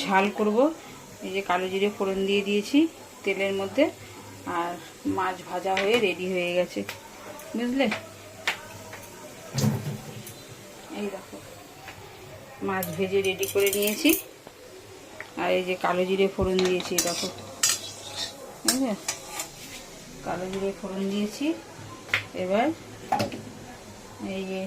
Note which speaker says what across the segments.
Speaker 1: ঝাল করব। এই যে কালো জিরে ফোড়ন দিয়ে দিয়েছি তেলের মধ্যে, আর মাছ ভাজা হয়ে রেডি হয়ে গেছে, বুঝলে। এই দেখো মাছ ভেজে রেডি করে নিয়েছি, আর এই যে কালো জিরে ফোড়ন দিয়েছি, দেখো বুঝলে, কালো জিরে ফোড়ন দিয়েছি। এবার এই যে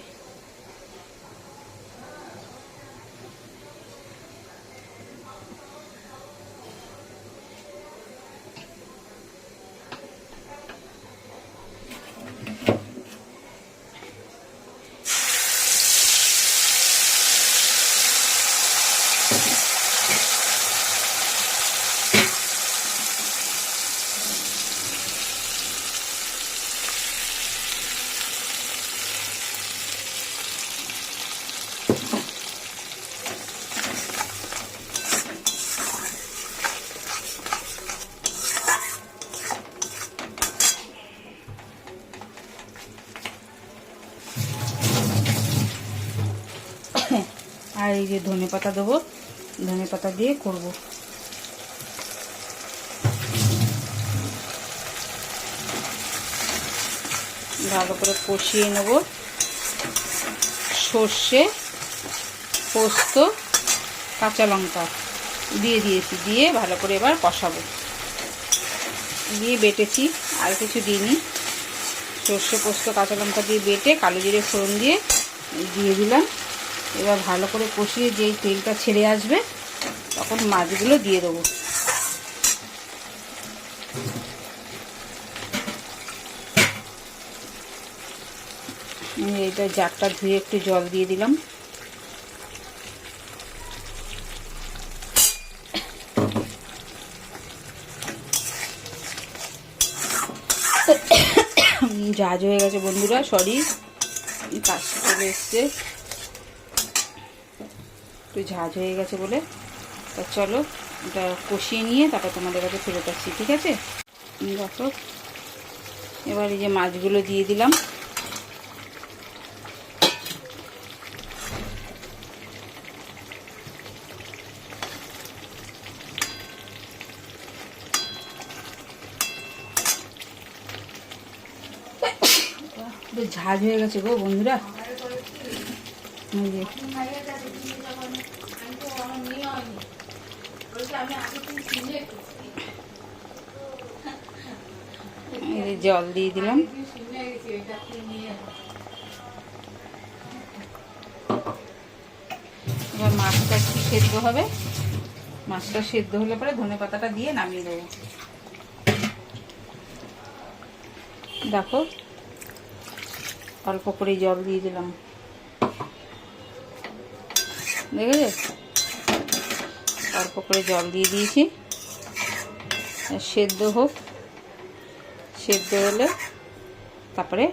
Speaker 1: আর এই যে ধনে পাতা দেবো, ধনে পাতা দিয়ে করব। ভালো করে কষিয়ে নেব। সর্ষে, পোস্ত, কাঁচা লঙ্কা দিয়ে দিয়েছি, দিয়ে ভালো করে এবার কষাবো। দিয়ে বেটেছি, আর কিছু দিইনি। সর্ষে, পোস্ত, কাঁচা লঙ্কা দিয়ে বেটে কালো জিরে ফোড়ন দিয়ে দিলাম। এবার ভালো করে কষিয়ে যেই তেলটা ছেড়ে আসবে তখন মাছগুলো দিয়ে দেবো। এইটা জারটা ধুয়ে একটু জল দিয়ে দিলাম। ঝাঁজ হয়ে গেছে বন্ধুরা, সরি, কাশি চলে এসছে, একটু ঝাঁজ হয়ে গেছে বলে। তা চলো এটা কষিয়ে নিয়ে তারপর তোমাদের কাছে ফেরত আসছি, ঠিক আছে। দেখো এবার এই যে মাছগুলো দিয়ে দিলাম। ঝাঁজ হয়ে গেছে গো বন্ধুরা। জল দিয়ে দিলাম। এবার মাছটা একটু সেদ্ধ হবে, মাছটা সেদ্ধ হলে পরে ধনে পাতাটা দিয়ে নামিয়ে দেবো। দেখো অল্প করে জল দিয়ে দিলাম, দেখেছো, অল্প করে জল দিয়ে দিয়েছি। সেদ্ধ হোক, সেদ্ধ হলে তারপরে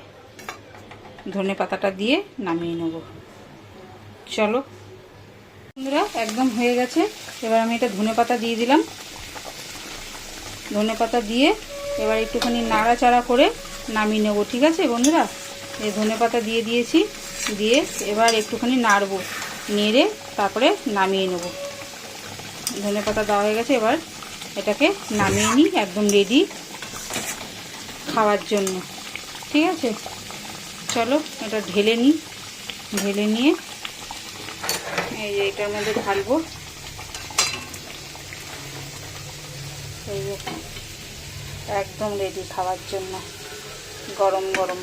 Speaker 1: ধনে পাতাটা দিয়ে নামিয়ে নেব। চলো বন্ধুরা একদম হয়ে গেছে। এবার আমি এটা ধনে পাতা দিয়ে দিলাম। ধনে পাতা দিয়ে এবার একটুখানি নাড়াচাড়া করে নামিয়ে নেব, ঠিক আছে বন্ধুরা। এই ধনে পাতা দিয়ে দিয়েছি, দিয়ে এবার একটুখানি নাড়বো, নেড়ে তারপরে নামিয়ে নেব। ধনে পাতা দেওয়া হয়ে গেছে, এবার এটাকে নামিয়ে নিই, একদম রেডি খাওয়ার জন্য, ঠিক আছে। চলো এটা ঢেলে নিই, ঢেলে নিয়ে এই যে এটার মধ্যে ঢালবো। এই যে একদম রেডি খাওয়ার জন্য, গরম গরম,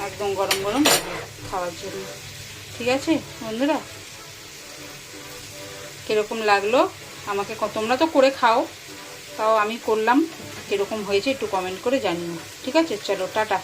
Speaker 1: একদম গরম গরম খাওয়ার জন্য, ঠিক আছে বন্ধুরা। কীরকম লাগলো আমাকে, তোমরা তো করে খাও, তাও আমি করলাম, কীরকম হয়েছে একটু কমেন্ট করে জানিও, ঠিক আছে। চলো টাটা।